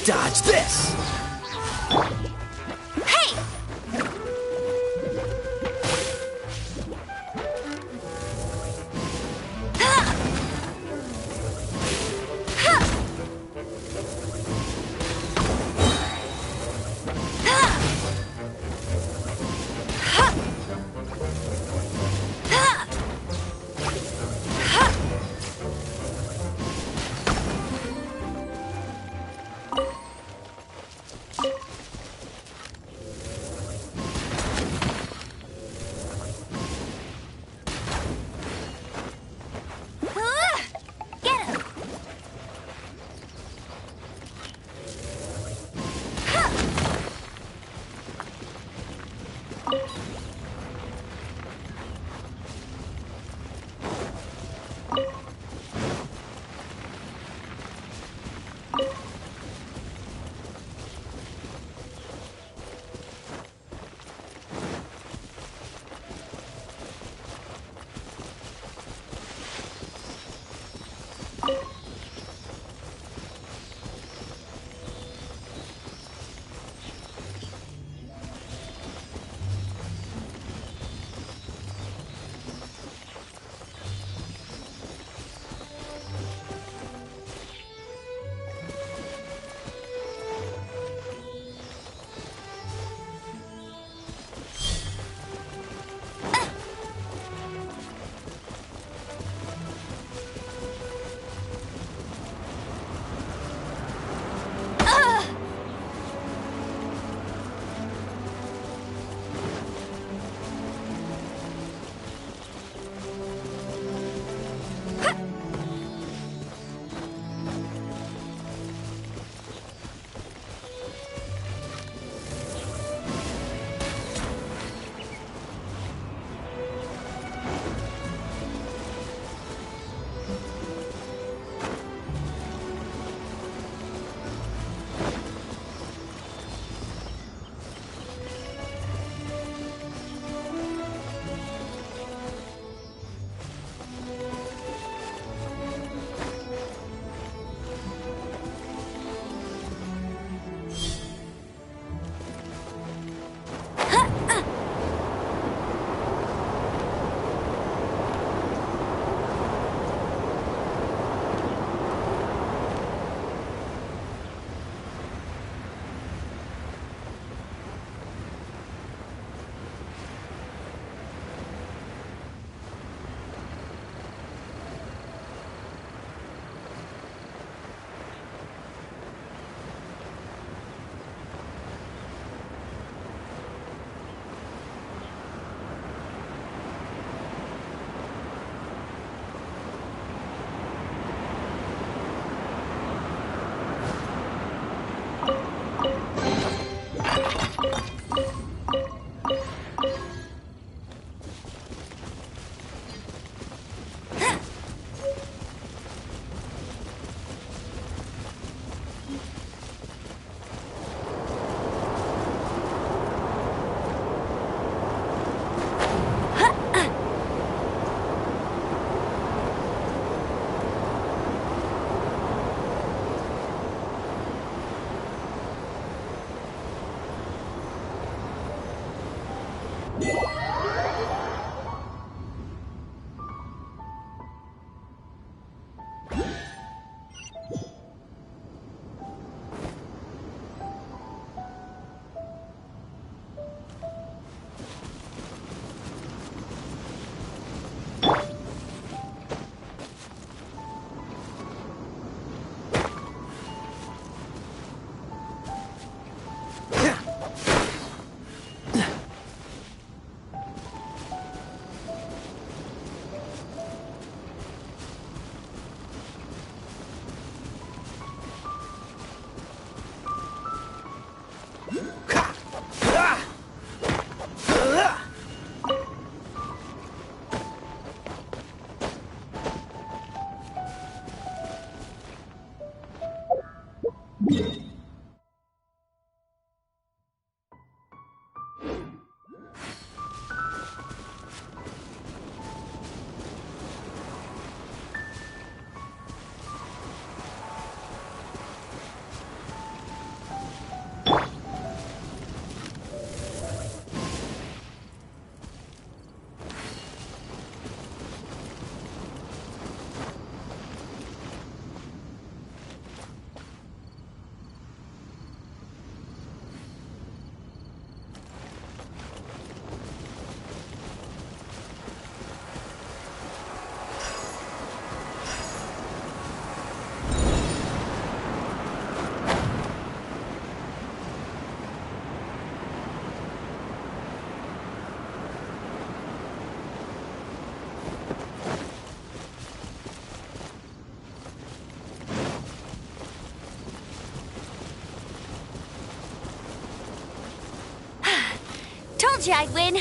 Dodge this! Hey! Told you I'd win.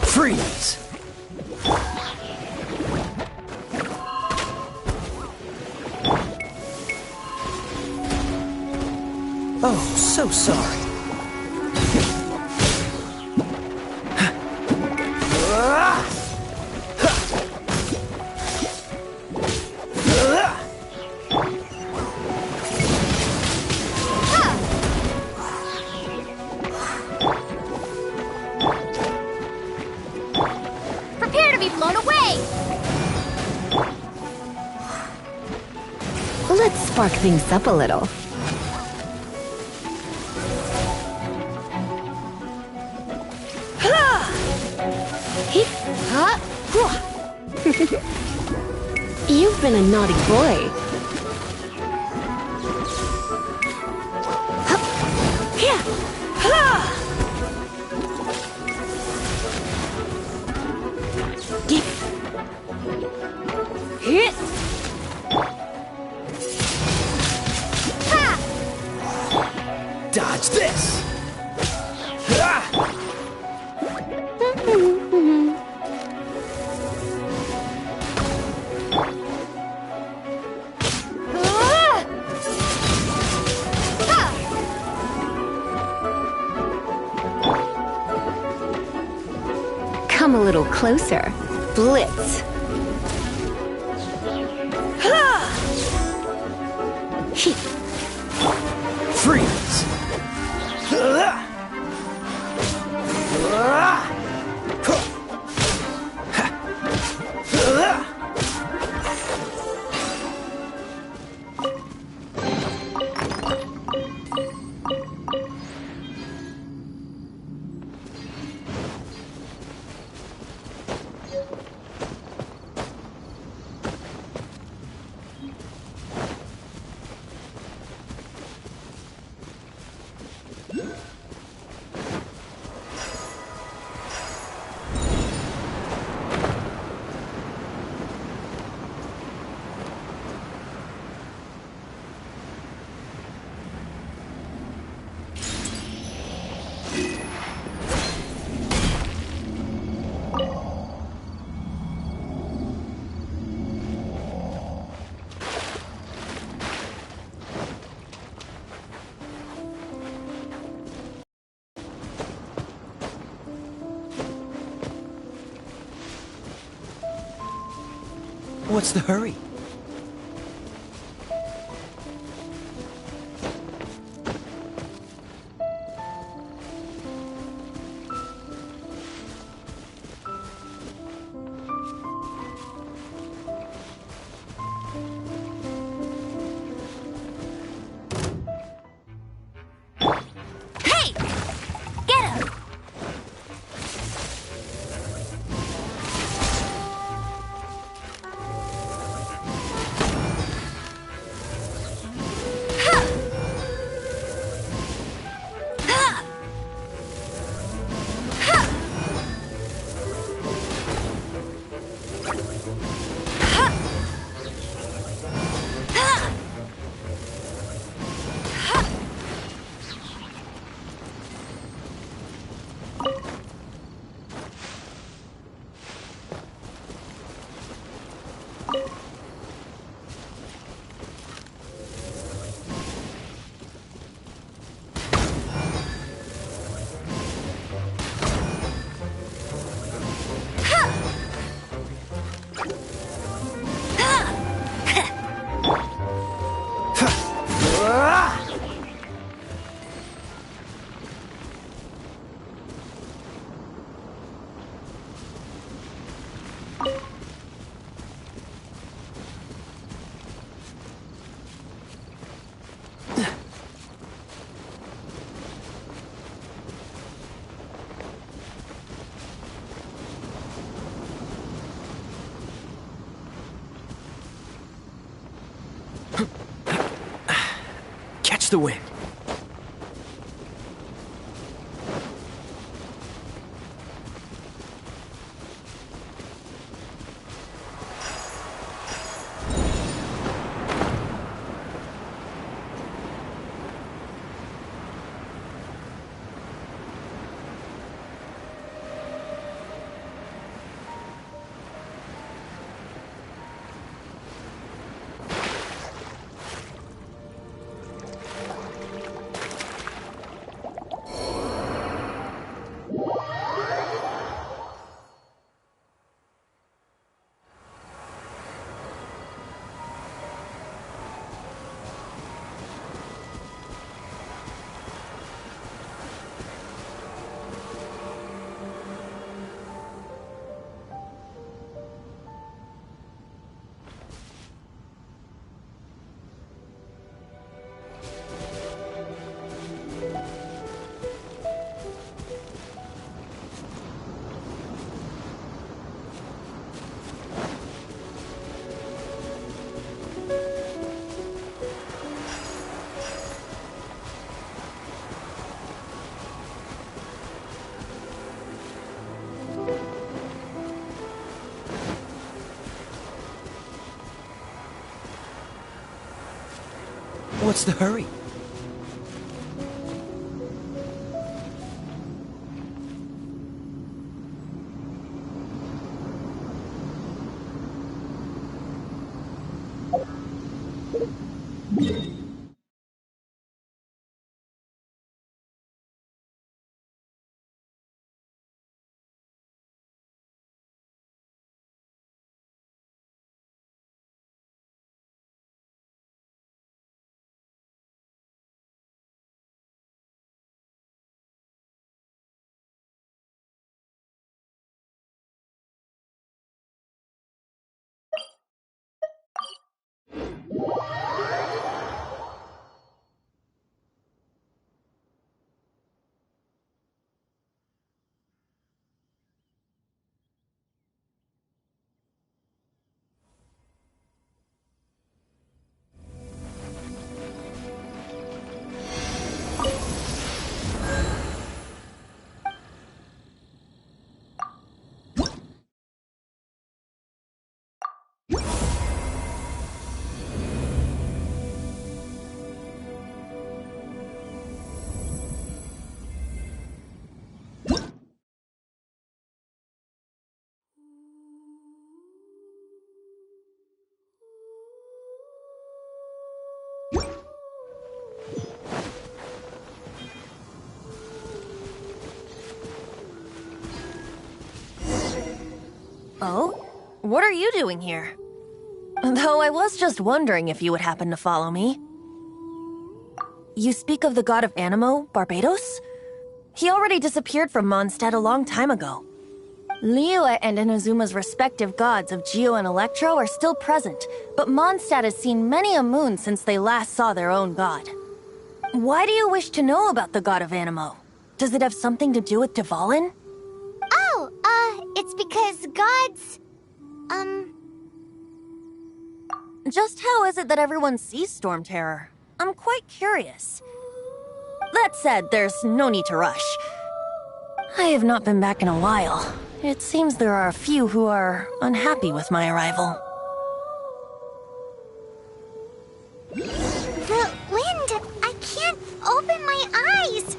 Freeze! Oh, so sorry. Prepare to be blown away! Let's spark things up a little. You've been a naughty boy. Dodge this! Come a little closer. Blitz. Freeze! What's the hurry? Hey! Get him! Catch the wind. What's the hurry? Oh? What are you doing here? Though I was just wondering if you would happen to follow me. You speak of the god of Animo, Barbados? He already disappeared from Mondstadt a long time ago. Liyue and Inazuma's respective gods of Geo and Electro are still present, but Mondstadt has seen many a moon since they last saw their own god. Why do you wish to know about the god of Animo? Does it have something to do with Dvalin? It's because gods... Just how is it that everyone sees Storm Terror? I'm quite curious. That said, there's no need to rush. I have not been back in a while. It seems there are a few who are unhappy with my arrival. The wind! I can't open my eyes!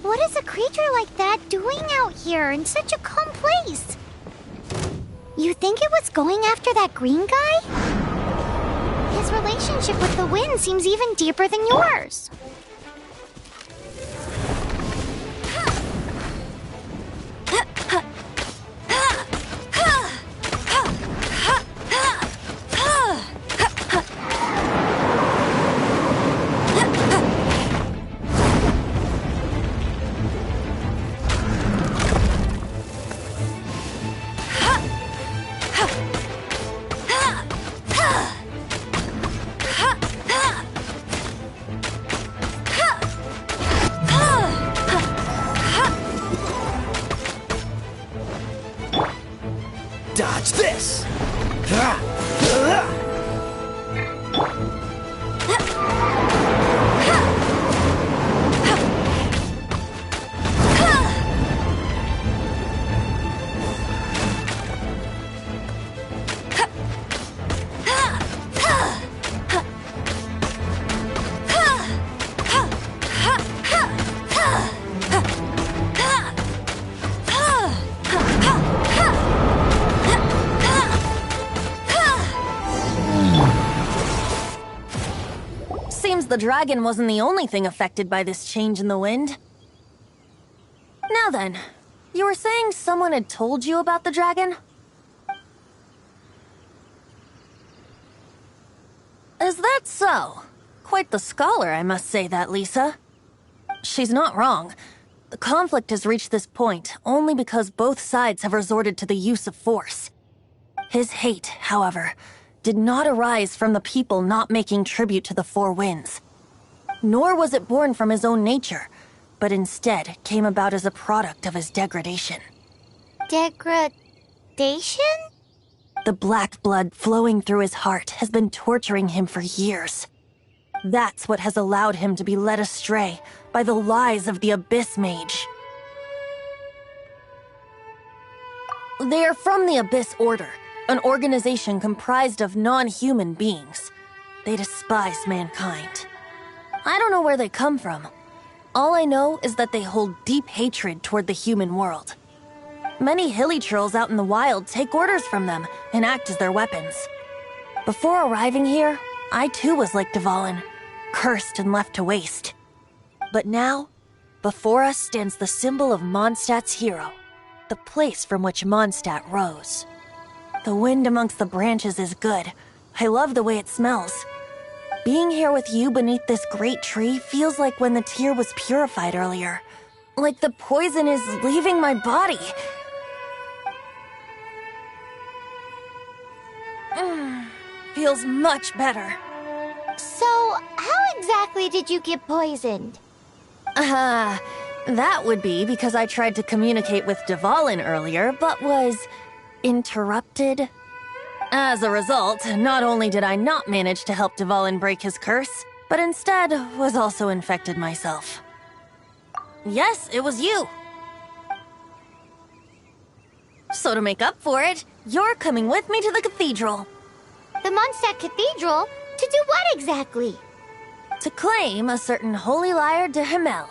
What is a creature like that doing out here in such a calm place? You think it was going after that green guy? His relationship with the wind seems even deeper than yours. Seems the dragon wasn't the only thing affected by this change in the wind. Now then, you were saying someone had told you about the dragon? Is that so? Quite the scholar, I must say that, Lisa. She's not wrong. The conflict has reached this point only because both sides have resorted to the use of force. His hate, however, did not arise from the people not making tribute to the Four Winds. Nor was it born from his own nature, but instead came about as a product of his degradation. Degradation? The black blood flowing through his heart has been torturing him for years. That's what has allowed him to be led astray by the lies of the Abyss Mage. They are from the Abyss Order, an organization comprised of non-human beings. They despise mankind. I don't know where they come from. All I know is that they hold deep hatred toward the human world. Many hilly trolls out in the wild take orders from them and act as their weapons. Before arriving here, I too was like Dvalin, cursed and left to waste. But now, before us stands the symbol of Mondstadt's hero, the place from which Mondstadt rose. The wind amongst the branches is good. I love the way it smells. Being here with you beneath this great tree feels like when the tear was purified earlier. Like the poison is leaving my body. Feels much better. So, how exactly did you get poisoned? That would be because I tried to communicate with Dvalin earlier, but was interrupted. As a result, not only did I not manage to help Dvalin break his curse, but instead was also infected myself. Yes, it was you. So to make up for it, you're coming with me to the cathedral. The Mondstadt Cathedral? To do what exactly? To claim a certain holy lyre de Himmel.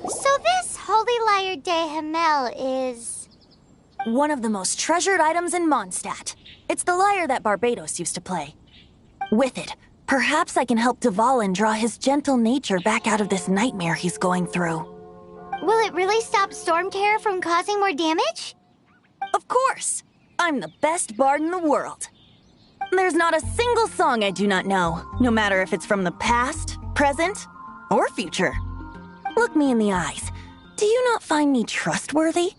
So this Holy Lyre de Himmel is... One of the most treasured items in Mondstadt. It's the lyre that Barbados used to play. With it, perhaps I can help Dvalin draw his gentle nature back out of this nightmare he's going through. Will it really stop Storm Terror from causing more damage? Of course! I'm the best bard in the world. There's not a single song I do not know, no matter if it's from the past, present, or future. Look me in the eyes. Do you not find me trustworthy?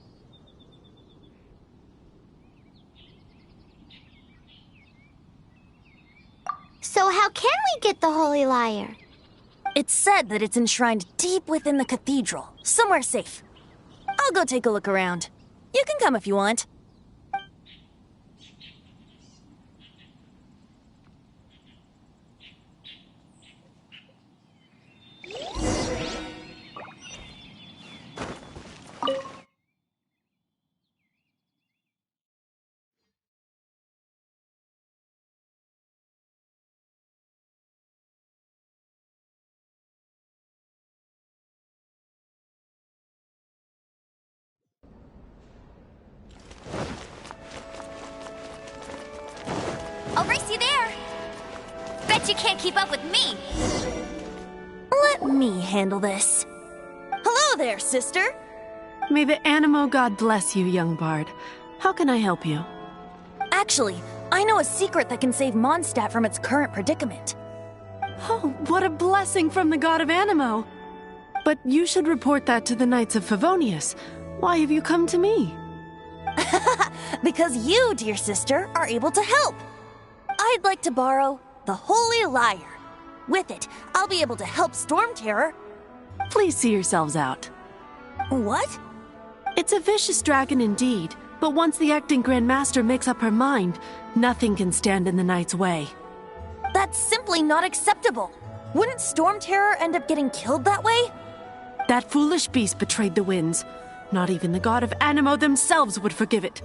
So how can we get the Holy Lyre? It's said that it's enshrined deep within the cathedral, somewhere safe. I'll go take a look around. You can come if you want. I'll race you there. Bet you can't keep up with me. Let me handle this. Hello there, sister. May the Animo God bless you, young bard. How can I help you? Actually, I know a secret that can save Mondstadt from its current predicament. Oh, what a blessing from the God of Animo! But you should report that to the Knights of Favonius. Why have you come to me? Because you, dear sister, are able to help. I'd like to borrow the Holy Lyre. With it, I'll be able to help Storm Terror. Please see yourselves out. What? It's a vicious dragon indeed, but once the acting Grand Master makes up her mind, nothing can stand in the Knight's way. That's simply not acceptable. Wouldn't Storm Terror end up getting killed that way? That foolish beast betrayed the winds. Not even the God of Animo themselves would forgive it.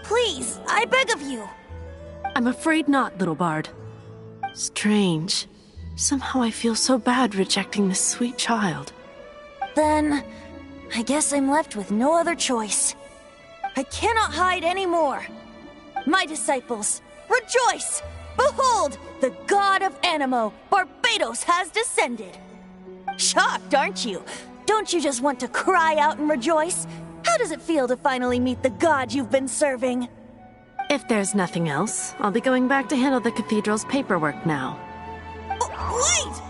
Please, I beg of you. I'm afraid not, little bard. Strange. Somehow I feel so bad rejecting this sweet child. Then, I guess I'm left with no other choice. I cannot hide anymore. My disciples, rejoice! Behold, the God of Animo, Barbados, has descended. Shocked, aren't you? Don't you just want to cry out and rejoice? How does it feel to finally meet the God you've been serving? If there's nothing else, I'll be going back to handle the cathedral's paperwork now. Wait!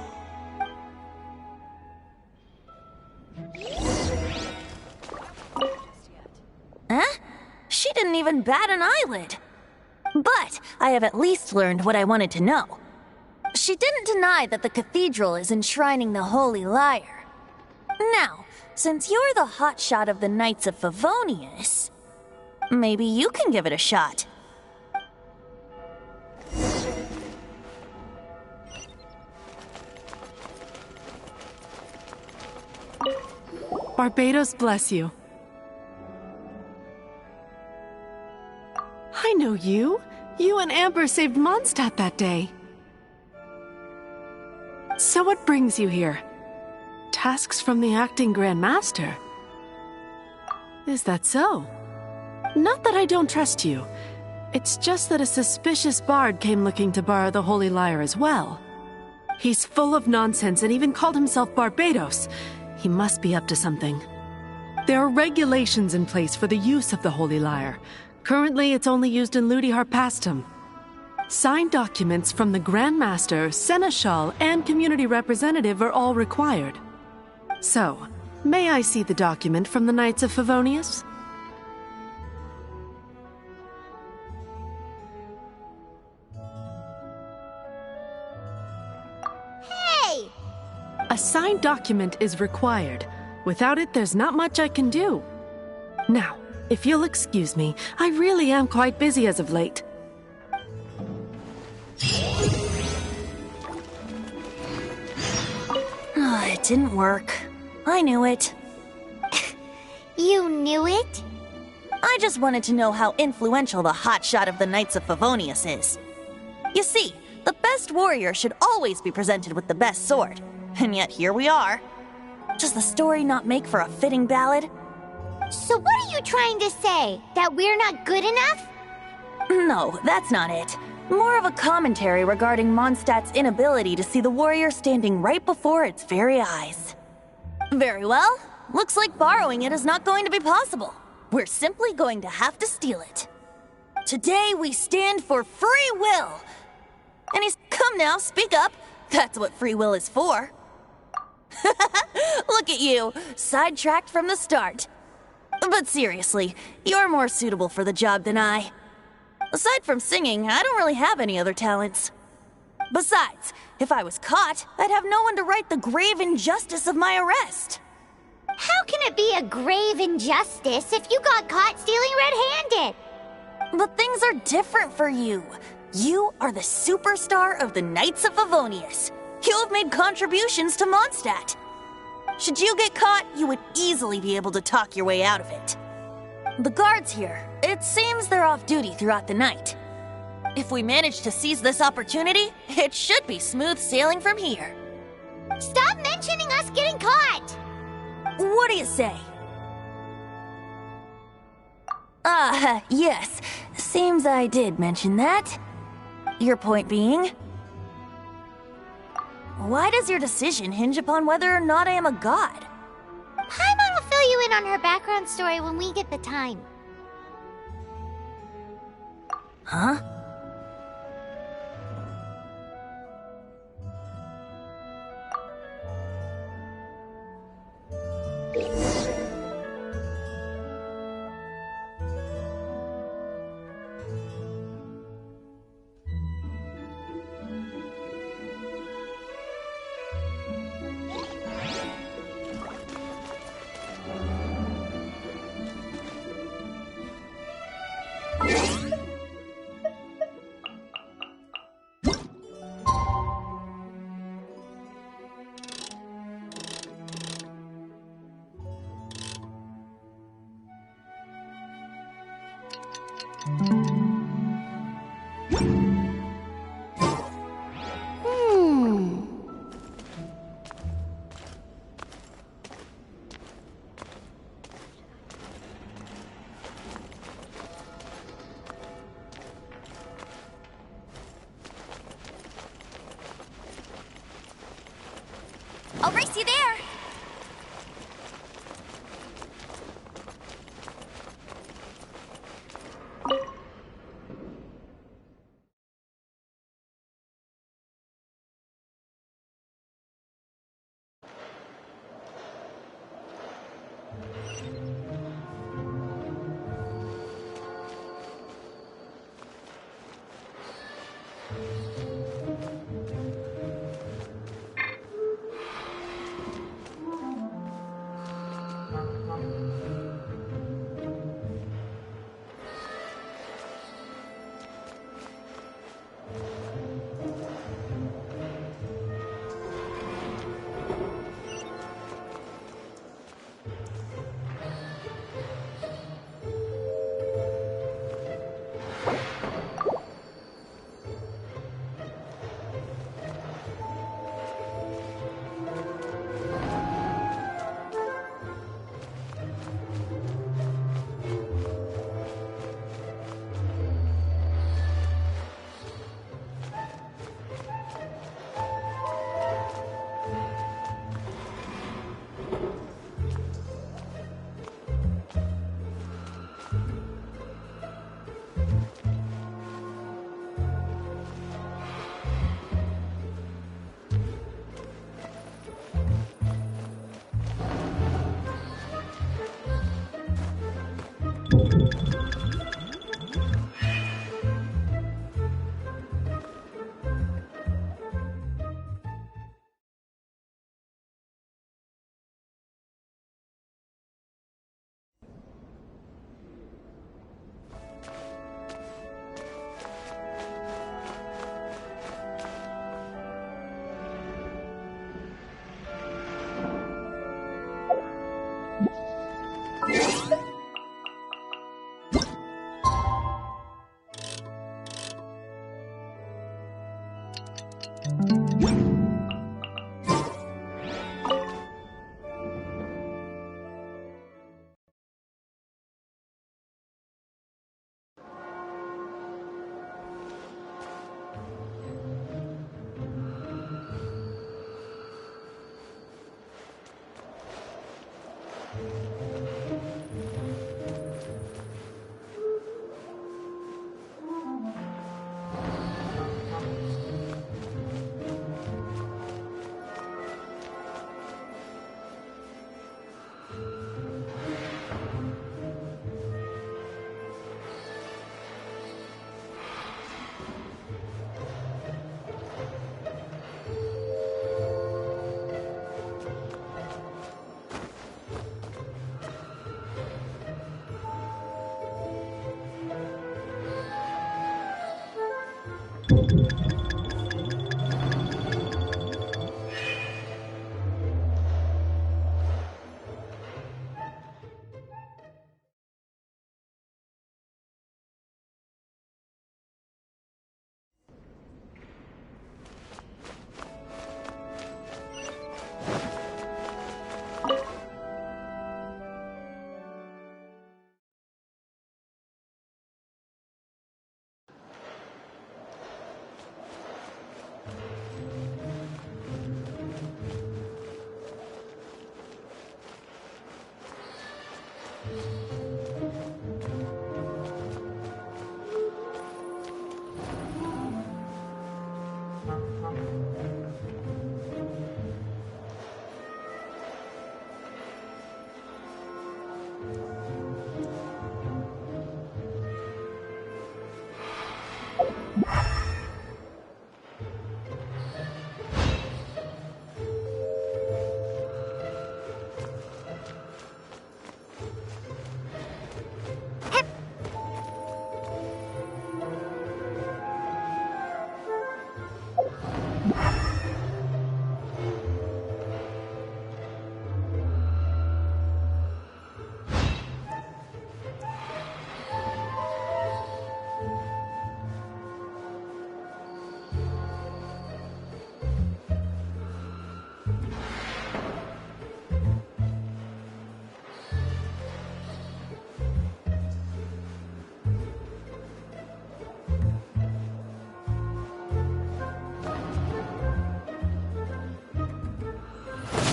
Huh? She didn't even bat an eyelid. But I have at least learned what I wanted to know. She didn't deny that the cathedral is enshrining the Holy Lyre. Now, since you're the hotshot of the Knights of Favonius, maybe you can give it a shot. Barbados bless you. I know you. You and Amber saved Mondstadt that day. So what brings you here? Tasks from the acting Grand Master? Is that so? Not that I don't trust you. It's just that a suspicious bard came looking to borrow the Holy Lyre as well. He's full of nonsense and even called himself Barbados. He must be up to something. There are regulations in place for the use of the Holy Lyre. Currently, it's only used in Ludi Harpastum. Signed documents from the Grand Master, Seneschal, and Community Representative are all required. So, may I see the document from the Knights of Favonius? Hey! A signed document is required. Without it, there's not much I can do. Now, if you'll excuse me, I really am quite busy as of late. It didn't work. I knew it. You knew it? I just wanted to know how influential the hotshot of the Knights of Favonius is. You see, the best warrior should always be presented with the best sword. And yet here we are. Does the story not make for a fitting ballad? So what are you trying to say? That we're not good enough? No, that's not it. More of a commentary regarding Mondstadt's inability to see the warrior standing right before its very eyes. Very well. Looks like borrowing it is not going to be possible. We're simply going to have to steal it. Today we stand for free will. And come now, speak up. That's what free will is for. Look at you, sidetracked from the start. But seriously, you're more suitable for the job than I. Aside from singing, I don't really have any other talents. Besides, if I was caught, I'd have no one to right the grave injustice of my arrest. How can it be a grave injustice if you got caught stealing red-handed? But things are different for you. You are the superstar of the Knights of Favonius. You have made contributions to Mondstadt. Should you get caught, you would easily be able to talk your way out of it. The guards here, it seems they're off duty throughout the night. If we manage to seize this opportunity, it should be smooth sailing from here. Stop mentioning us getting caught! What do you say? Yes. Seems I did mention that. Your point being? Why does your decision hinge upon whether or not I am a god? Paimon will fill you in on her background story when we get the time. Huh? I'll race you there.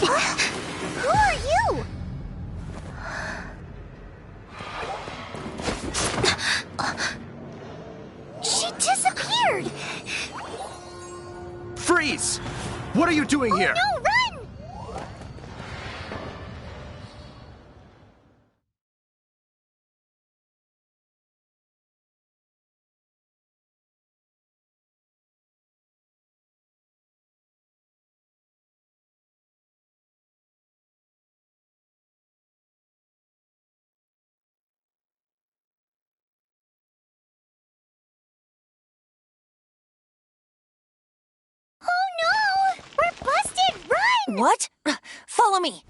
Who are you? She disappeared! Freeze! What are you doing here? No, run! Oh no! We're busted! Run! What? Follow me.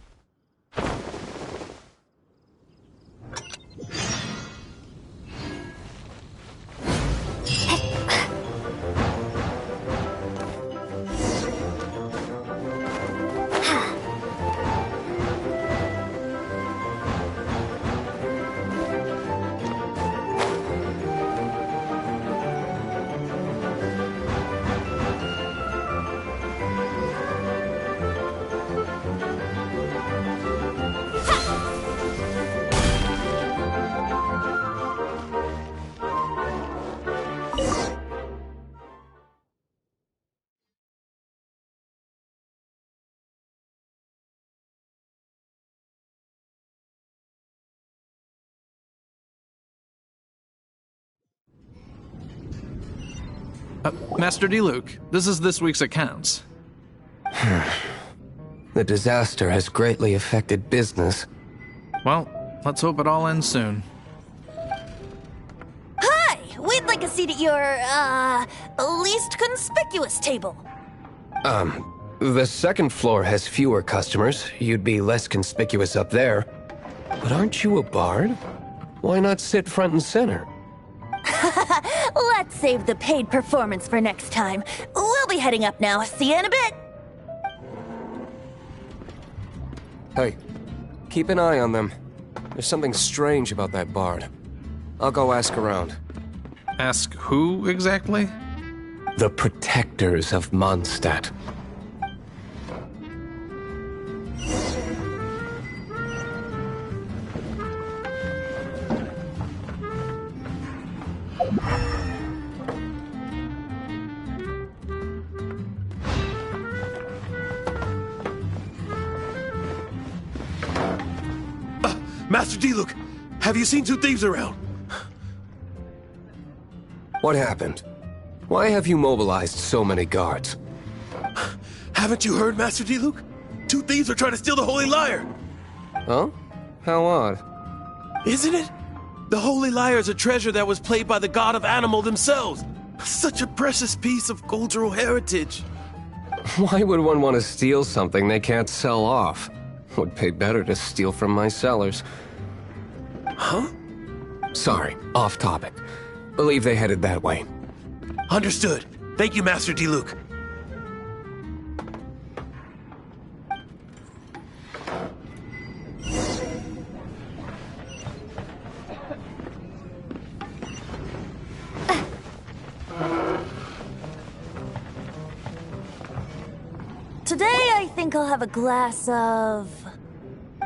Master D-Luke, this is this week's accounts. The disaster has greatly affected business. Well, let's hope it all ends soon. Hi! We'd like a seat at your, least conspicuous table. The second floor has fewer customers. You'd be less conspicuous up there. But aren't you a bard? Why not sit front and center? Let's save the paid performance for next time. We'll be heading up now. See you in a bit. Hey, keep an eye on them. There's something strange about that bard. I'll go ask around. Ask who exactly? The protectors of Mondstadt. Master Diluc, have you seen two thieves around? What happened? Why have you mobilized so many guards? Haven't you heard, Master Diluc? Two thieves are trying to steal the Holy Lyre. Huh? How odd. Isn't it? The Holy Lyre is a treasure that was played by the god of animal themselves. Such a precious piece of cultural heritage. Why would one want to steal something they can't sell off? Would pay better to steal from my sellers. Huh? Sorry, off topic. Believe they headed that way. Understood. Thank you, Master Diluc. Today, I think I'll have a glass of...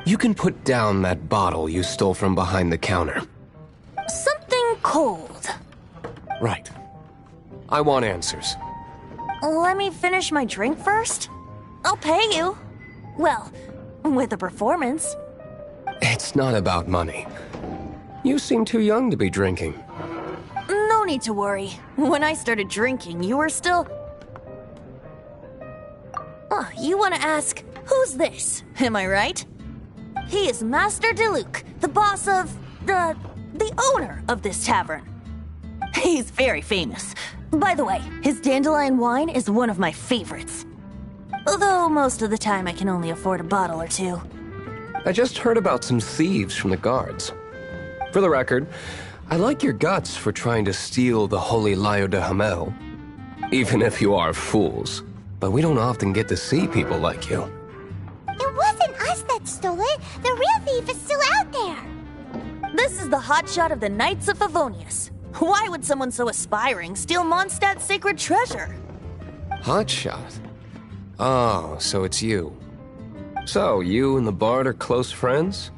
You can put down that bottle you stole from behind the counter. something cold. Right. I want answers. Let me finish my drink first. I'll pay you. Well, with a performance. It's not about money. You seem too young to be drinking. No need to worry. When I started drinking, you were still... Oh, you want to ask, who's this? Am I right? He is Master Diluc, the boss of... the owner of this tavern. He's very famous. By the way, his dandelion wine is one of my favorites. Although most of the time I can only afford a bottle or two. I just heard about some thieves from the guards. For the record, I like your guts for trying to steal the Holy Lyre de Hamel. Even if you are fools. But we don't often get to see people like you. It wasn't us that stole it. The real thief is still out there. This is the hotshot of the Knights of Favonius. Why would someone so aspiring steal Mondstadt's sacred treasure? Hotshot? Oh, so it's you. So, you and the Bard are close friends?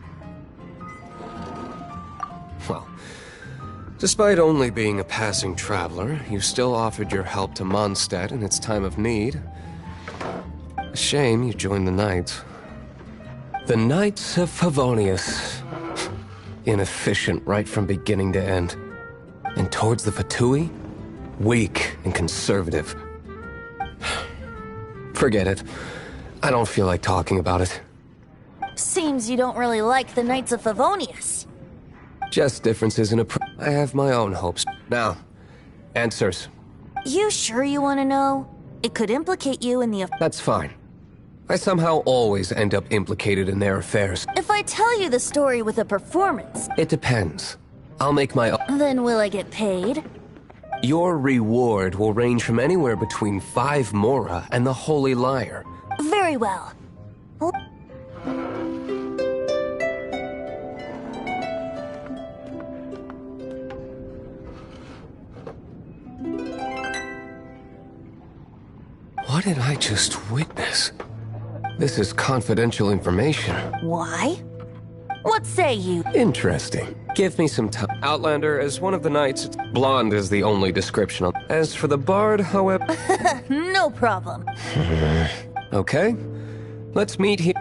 Well, despite only being a passing traveler, you still offered your help to Mondstadt in its time of need. A shame you joined the Knights. The Knights of Favonius. Inefficient right from beginning to end. And towards the Fatui, weak and conservative. Forget it. I don't feel like talking about it. Seems you don't really like the Knights of Favonius. Just differences in I have my own hopes. Now, answers. You sure you want to know? It could implicate you in the... That's fine. I somehow always end up implicated in their affairs. If I tell you the story with a performance... It depends. I'll make my own. Then will I get paid? Your reward will range from anywhere between 5 Mora and the Holy Lyre. Very well. What did I just witness? This is confidential information. Why? What say you? Interesting. Give me some time. Outlander, as one of the knights, blonde is the only description. As for the bard, however... No problem. Okay. Let's meet here.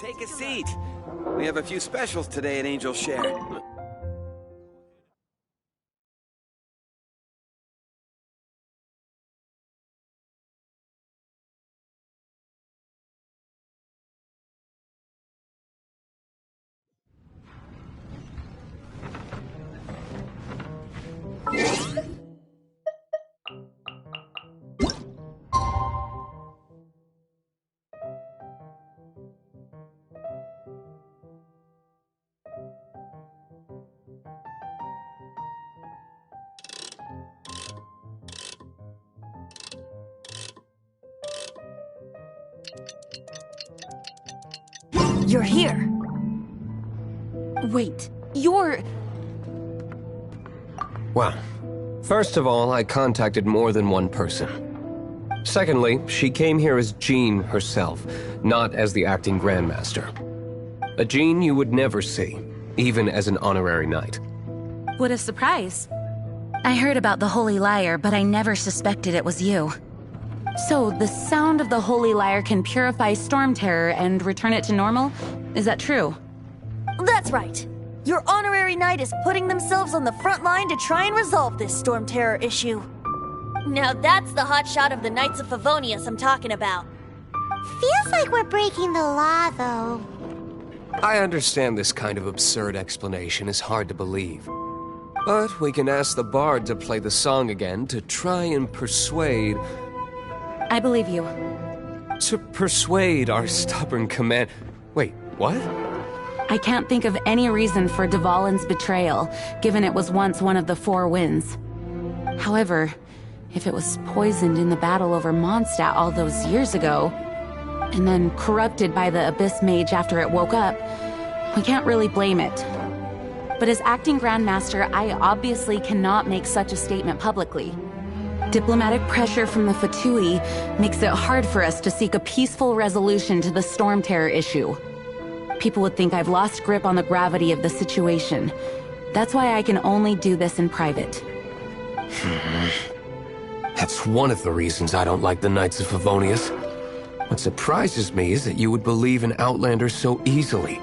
Take a seat. We have a few specials today at Angel Share. You're here. Wait, you're... Well, first of all, I contacted more than one person. Secondly, she came here as Jean herself, not as the acting Grandmaster. A Jean you would never see, even as an honorary knight. What a surprise. I heard about the Holy Lyre, but I never suspected it was you. So, the sound of the Holy Lyre can purify Storm Terror and return it to normal? Is that true? That's right. Your honorary knight is putting themselves on the front line to try and resolve this Storm Terror issue. Now that's the hotshot of the Knights of Favonius I'm talking about. Feels like we're breaking the law, though. I understand this kind of absurd explanation is hard to believe. But we can ask the bard to play the song again to try and persuade... I believe you. To persuade our stubborn command... Wait, what? I can't think of any reason for Dvalin's betrayal, given it was once one of the Four Winds. However, if it was poisoned in the battle over Mondstadt all those years ago, and then corrupted by the Abyss Mage after it woke up, we can't really blame it. But as acting Grandmaster, I obviously cannot make such a statement publicly. Diplomatic pressure from the Fatui makes it hard for us to seek a peaceful resolution to the Storm Terror issue. People would think I've lost grip on the gravity of the situation. That's why I can only do this in private. That's one of the reasons I don't like the Knights of Favonius. What surprises me is that you would believe in Outlanders so easily.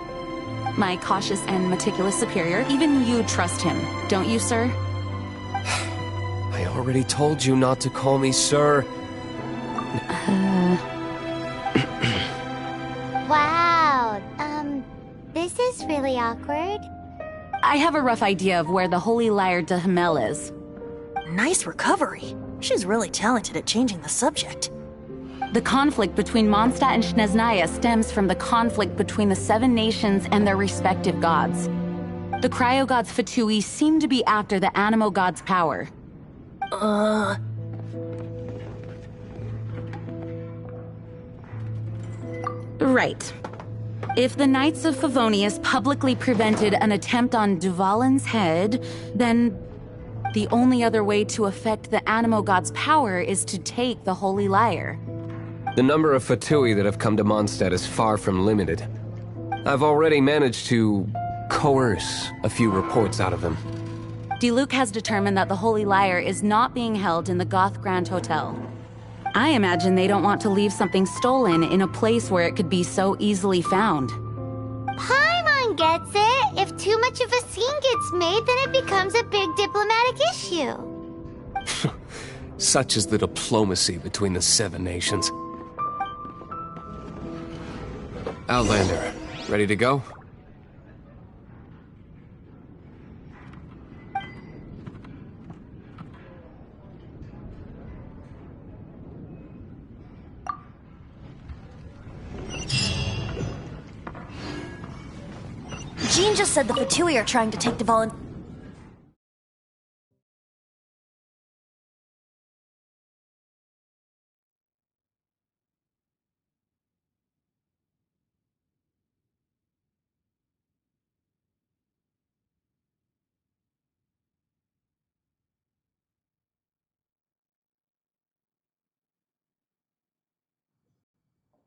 My cautious and meticulous superior, even you trust him, don't you, sir? I already told you not to call me sir. Wow, this is really awkward. I have a rough idea of where the Holy Lyre de Himmel is. Nice recovery. She's really talented at changing the subject. The conflict between Mondstadt and Snezhnaya stems from the conflict between the Seven Nations and their respective gods. The Cryo-Gods Fatui seem to be after the Animo God's power. Right. If the Knights of Favonius publicly prevented an attempt on Dvalin's head, then the only other way to affect the Animo God's power is to take the Holy Lyre. The number of Fatui that have come to Mondstadt is far from limited. I've already managed to coerce a few reports out of them. Diluc has determined that the Holy Lyre is not being held in the Goth Grand Hotel. I imagine they don't want to leave something stolen in a place where it could be so easily found. Paimon gets it. If too much of a scene gets made, then it becomes a big diplomatic issue. Such is the diplomacy between the Seven Nations. Outlander, ready to go? Jean just said the Fatui are trying to take Dvalin.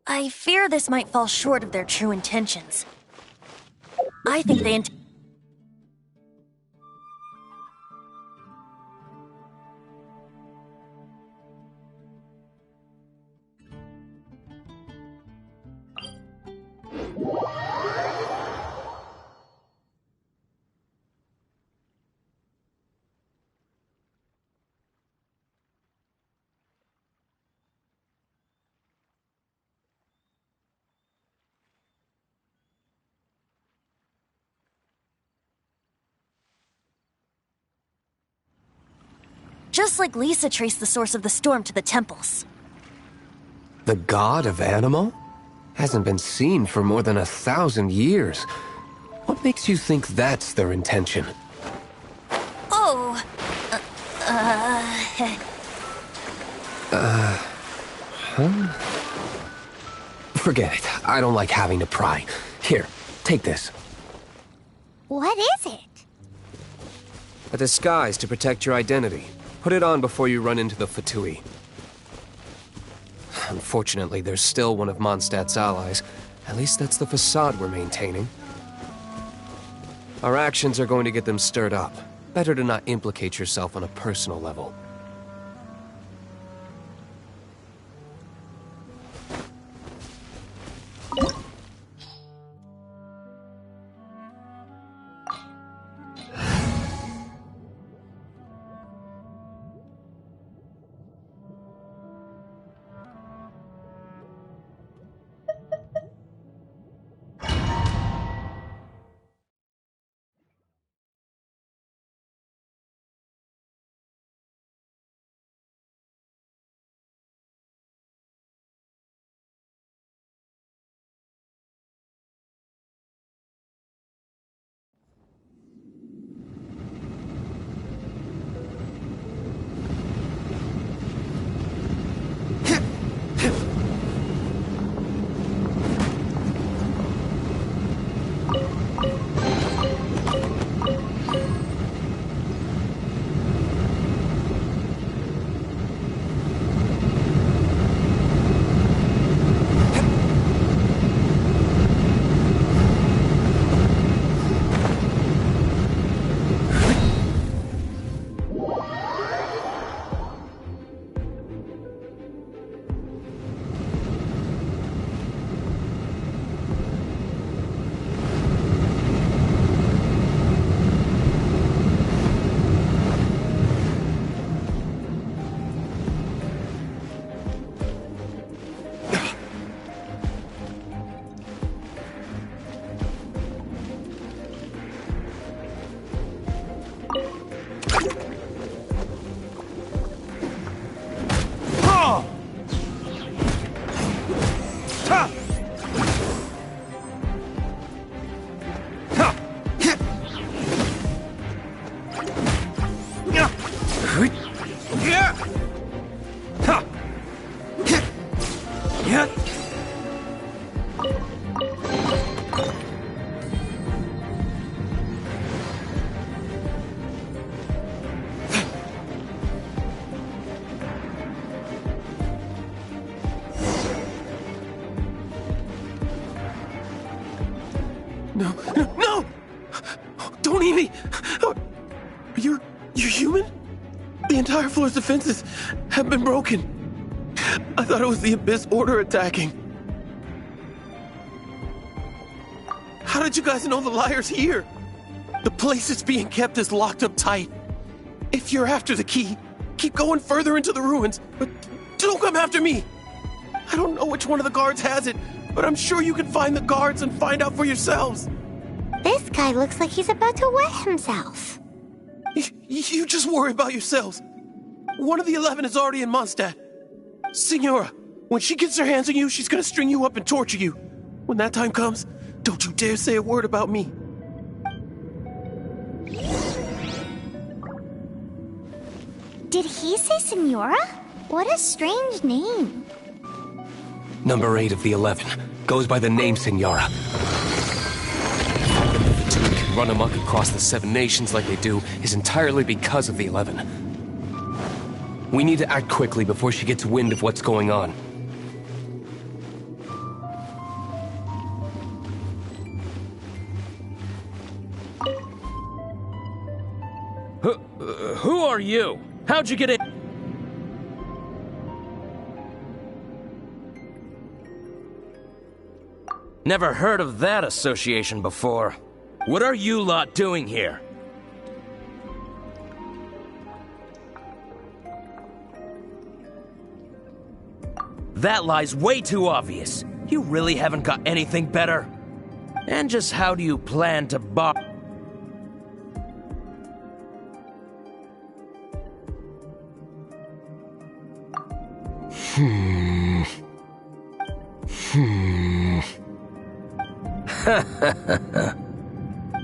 I fear this might fall short of their true intentions. I think they Just like Lisa traced the source of the storm to the temples. The god of Animo? Hasn't been seen for more than 1,000 years. What makes you think that's their intention? Oh, Forget it. I don't like having to pry. Here, take this. What is it? A disguise to protect your identity. Put it on before you run into the Fatui. Unfortunately, there's still one of Mondstadt's allies. At least that's the facade we're maintaining. Our actions are going to get them stirred up. Better to not implicate yourself on a personal level. No! Don't eat me! You're human? The entire floor's defenses have been broken. I thought it was the Abyss Order attacking. How did you guys know the liar's here? The place it's being kept is locked up tight. If you're after the key, keep going further into the ruins, but don't come after me. I don't know which one of the guards has it, but I'm sure you can find the guards and find out for yourselves. This guy looks like he's about to wet himself. You just worry about yourselves. One of the 11 is already in Mondstadt. Signora, when she gets her hands on you, she's gonna string you up and torture you. When that time comes, don't you dare say a word about me. Did he say Senora? What a strange name. Number 8 of the 11. Goes by the name Senora. The 2 can run amok across the 7 nations like they do is entirely because of the 11. We need to act quickly before she gets wind of what's going on. Who are you? How'd you get in? Never heard of that association before. What are you lot doing here? That lie's way too obvious. You really haven't got anything better? And just how do you plan to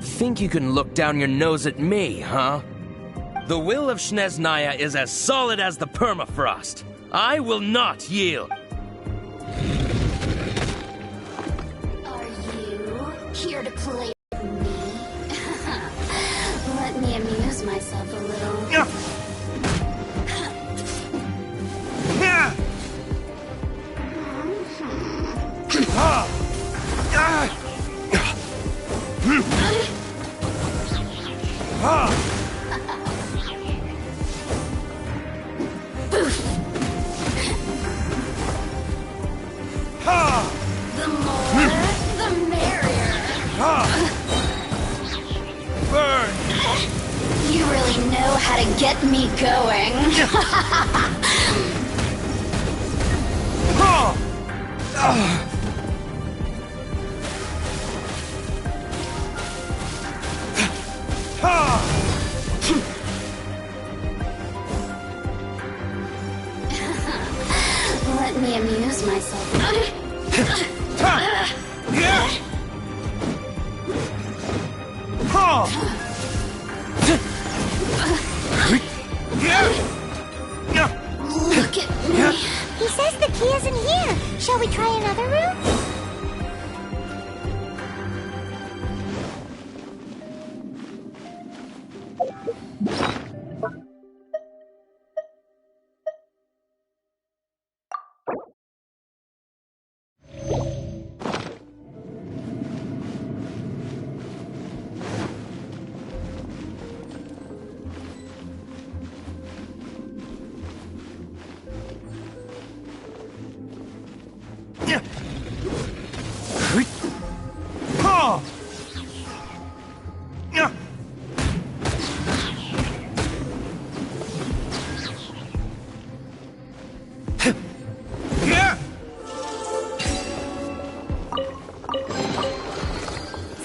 Think you can look down your nose at me, huh? The will of Snezhnaya is as solid as the permafrost. I will not yield. Are you here to play with me? Let me amuse myself a little. The more, the merrier. Burn! You really know how to get me going. Let me amuse myself. Look at me. He says the key isn't here. Shall we try another room?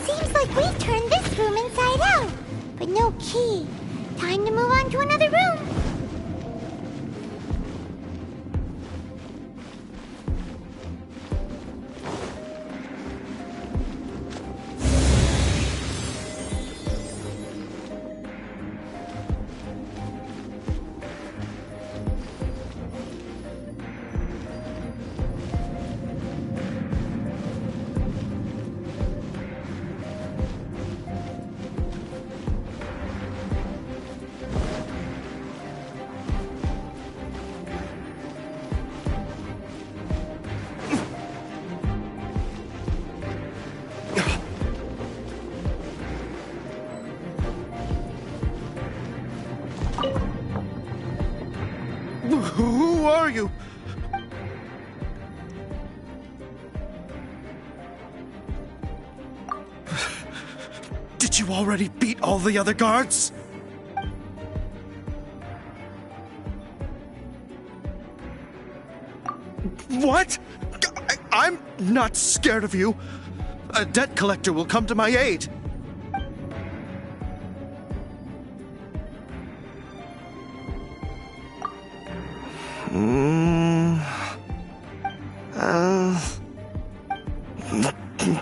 Seems like we've turned this room inside out, but no key. Time to move on to another room. Who are you? Did you already beat all the other guards? What? I'm not scared of you. A debt collector will come to my aid.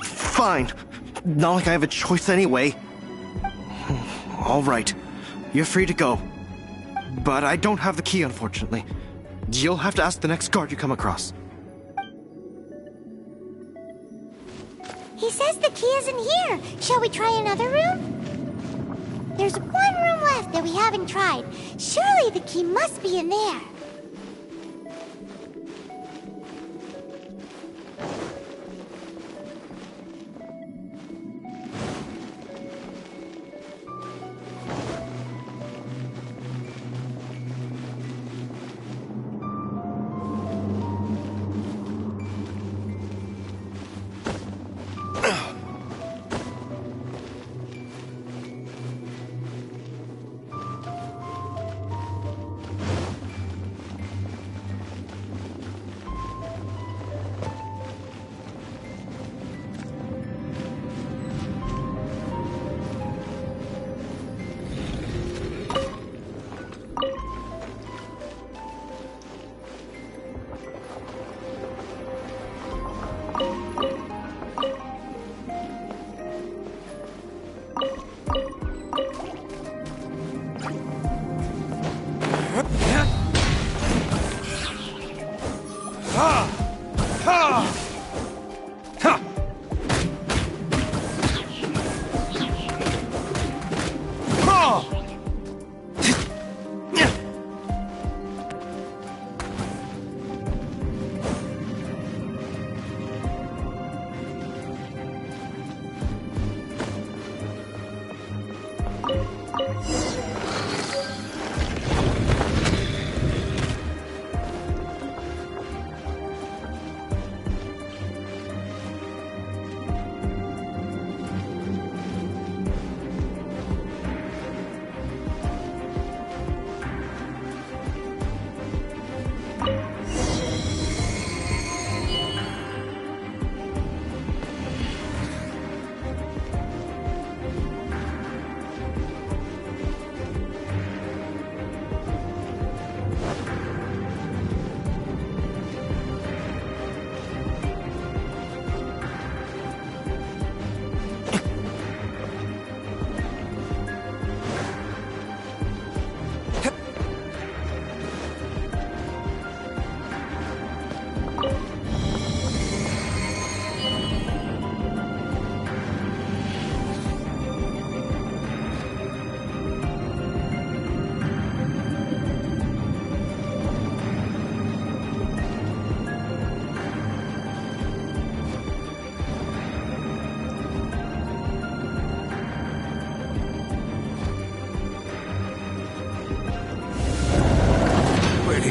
Fine. Not like I have a choice anyway. All right. You're free to go. But I don't have the key, unfortunately. You'll have to ask the next guard you come across. He says the key isn't here. Shall we try another room? There's one room left that we haven't tried. Surely the key must be in there.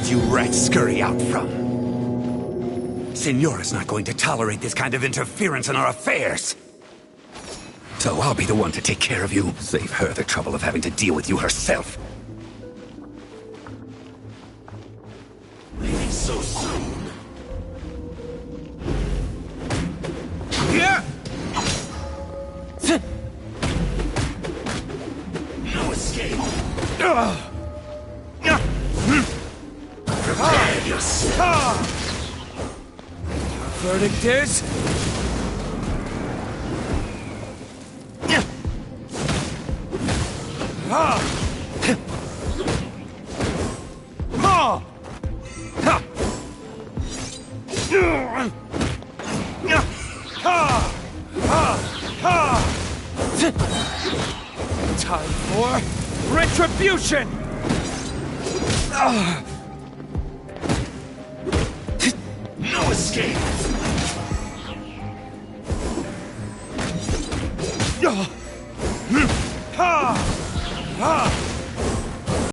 You rats scurry out from? Signora's not going to tolerate this kind of interference in our affairs. So I'll be the one to take care of you. Save her the trouble of having to deal with you herself. Leaving so soon. Yeah! No escape. Prepare yourself. Verdict is... Time for retribution! No escape!